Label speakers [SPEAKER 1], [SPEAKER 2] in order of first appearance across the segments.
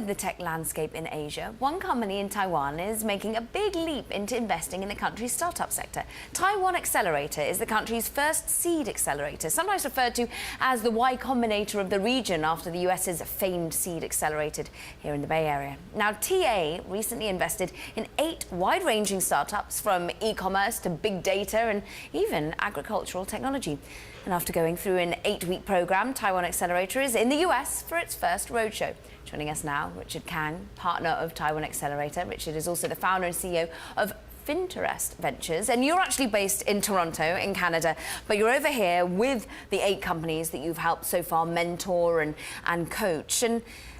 [SPEAKER 1] the tech landscape in Asia, one company in Taiwan is making a big leap into investing in the country's startup sector. Taiwan Accelerator is the country's first seed accelerator, sometimes referred to as the Y Combinator of the region after the US's famed seed accelerator here in the Bay Area. Now, TA recently invested in 8 wide-ranging startups from e-commerce to big data and even agricultural technology. And after going through an 8-week program, Taiwan Accelerator is in the US for its first roadshow. Joining us now, Richard Kang, partner of Taiwan Accelerator. Richard is also the founder and CEO of Finterest Ventures, and you're actually based in Toronto, in Canada, but you're over here with the 8 companies that you've helped so far mentor and coach.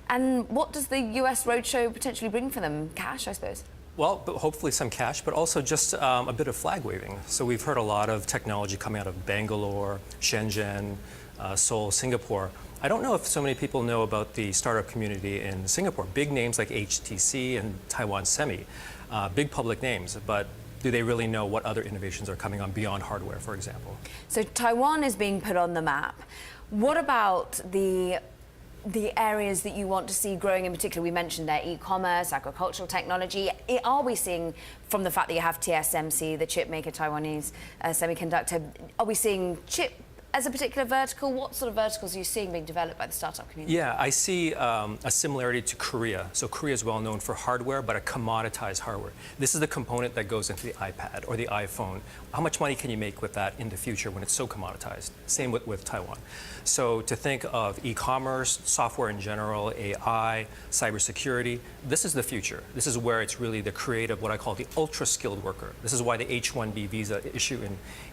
[SPEAKER 1] And what does the US roadshow potentially bring for them? Cash, I suppose.
[SPEAKER 2] Well, but hopefully some cash, but also just a bit of flag waving. So we've heard a lot of technology coming out of Bangalore, Shenzhen, Seoul, Singapore. I don't know if so many people know about the startup community in Singapore. Big names like HTC and Taiwan Semi, big public names, but do they really know what other innovations are coming on beyond hardware, for example? So
[SPEAKER 1] Taiwan is being put on the map. What about the areas that you want to see growing in particular? We mentioned there e-commerce, agricultural technology. Are we seeing, from the fact that you have TSMC, the chip maker, Taiwanese semiconductor, are we seeing chip as a particular vertical? What sort of verticals are you seeing being developed by the startup community?
[SPEAKER 2] Yeah, I see a similarity to Korea. So Korea is well known for hardware, but a commoditized hardware. This is the component that goes into the iPad or the iPhone. How much money can you make with that in the future when it's so commoditized? Same with Taiwan. So to think of e-commerce, software in general, AI, cybersecurity, this is the future. This is where it's really the creative, what I call the ultra-skilled worker. This is why the H-1B visa issue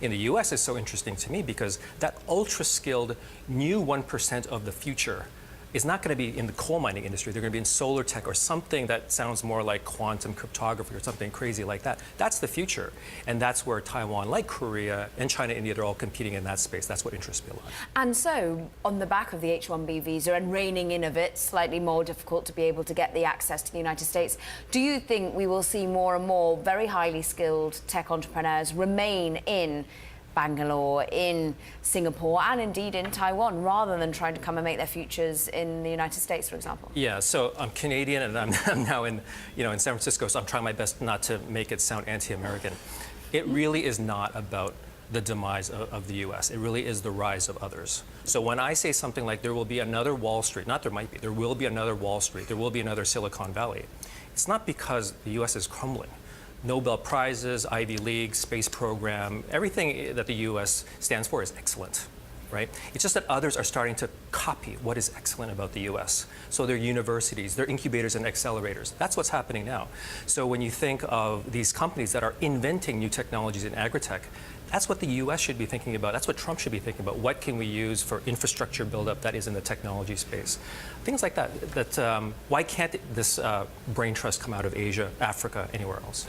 [SPEAKER 2] in the US is so interesting to me, because that ultra-skilled new 1% of the future is not going to be in the coal mining industry. They're going to be in solar tech or something that sounds more like quantum cryptography or something crazy like that. That's the future. And that's where Taiwan, like Korea and China, India, they're all competing in that space. That's what interests me a lot.
[SPEAKER 1] And so, on the back of the H-1B visa and reining in of it, slightly more difficult to be able to get the access to the United States, do you think we will see more and more very highly skilled tech entrepreneurs remain in Bangalore, in Singapore, and indeed in Taiwan, rather than trying to come and make their futures in the United States, for example?
[SPEAKER 2] Yeah, so I'm Canadian, and I'm now in San Francisco, so I'm trying my best not to make it sound anti-American. It really is not about the demise of the U.S. It really is the rise of others. So when I say something like there will be another Wall Street, not there might be, there will be another Wall Street, there will be another Silicon Valley, it's not because the U.S. is crumbling. Nobel Prizes, Ivy League, space program, everything that the U.S. stands for is excellent, right? It's just that others are starting to copy what is excellent about the U.S. So their universities, their incubators and accelerators, that's what's happening now. So when you think of these companies that are inventing new technologies in agri-tech, that's what the U.S. should be thinking about. That's what Trump should be thinking about. What can we use for infrastructure buildup that is in the technology space? Things like that. Why can't this brain trust come out of Asia, Africa, anywhere else?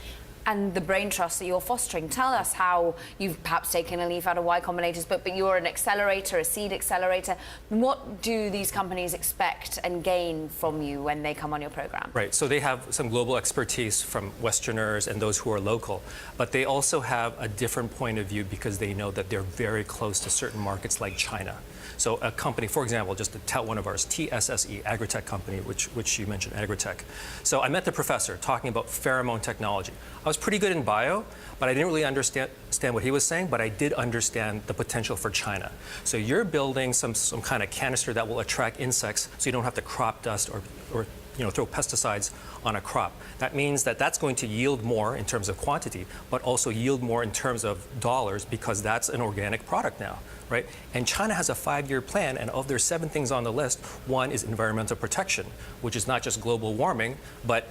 [SPEAKER 1] And the brain trust that you're fostering. Tell us how you've perhaps taken a leaf out of Y Combinator's book, but you're an accelerator, a seed accelerator. What do these companies expect and gain from you when they come on your program?
[SPEAKER 2] Right, so they have some global expertise from Westerners and those who are local, but they also have a different point of view because they know that they're very close to certain markets like China. So a company, for example, just to tout one of ours, TSSE, agri-tech company, which you mentioned, agri-tech. So I met the professor talking about pheromone technology. I was pretty good in bio, but I didn't really understand what he was saying, but I did understand the potential for China. So you're building some kind of canister that will attract insects so you don't have to crop dust or throw pesticides on a crop. That means that that's going to yield more in terms of quantity, but also yield more in terms of dollars because that's an organic product now, right? And China has a 5-year plan, and of their 7 things on the list, one is environmental protection, which is not just global warming, but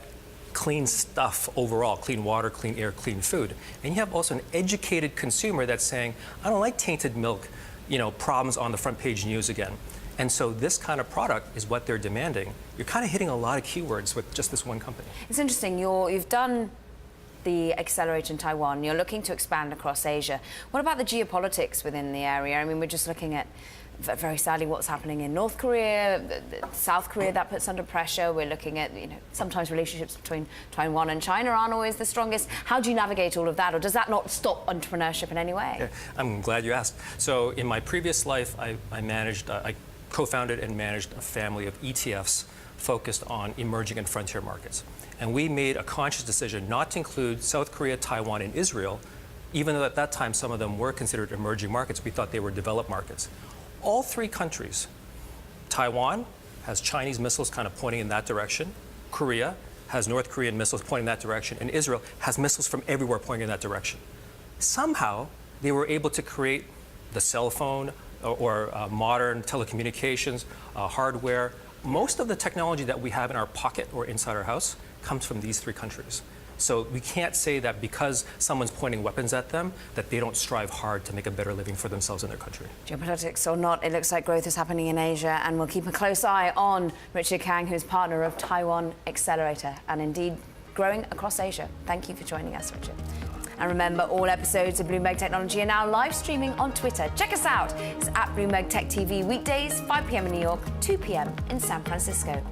[SPEAKER 2] clean stuff overall, clean water, clean air, clean food. And you have also an educated consumer that's saying, I don't like tainted milk, problems on the front page news again. And so this kind of product is what they're demanding. You're kind of hitting a lot of keywords with just this one company.
[SPEAKER 1] It's interesting. You've done the accelerator in Taiwan. You're looking to expand across Asia. What about the geopolitics within the area? I mean, we're just looking at, very sadly, what's happening in North Korea, South Korea, that puts under pressure. We're looking at, sometimes relationships between Taiwan and China aren't always the strongest. How do you navigate all of that, or does that not stop entrepreneurship in any way?
[SPEAKER 2] Yeah, I'm glad you asked. So in my previous life, I co-founded and managed a family of ETFs focused on emerging and frontier markets. And we made a conscious decision not to include South Korea, Taiwan, and Israel, even though at that time some of them were considered emerging markets. We thought they were developed markets. All three countries, Taiwan has Chinese missiles kind of pointing in that direction, Korea has North Korean missiles pointing in that direction, and Israel has missiles from everywhere pointing in that direction. Somehow, they were able to create the cell phone or modern telecommunications, hardware. Most of the technology that we have in our pocket or inside our house comes from these three countries. So we can't say that because someone's pointing weapons at them, that they don't strive hard to make a better living for themselves in their country.
[SPEAKER 1] Geopolitics or not, it looks like growth is happening in Asia, and we'll keep a close eye on Richard Kang, who's partner of Taiwan Accelerator, and indeed growing across Asia. Thank you for joining us, Richard. And remember, all episodes of Bloomberg Technology are now live streaming on Twitter. Check us out. It's at Bloomberg Tech TV weekdays, 5 p.m. in New York, 2 p.m. in San Francisco.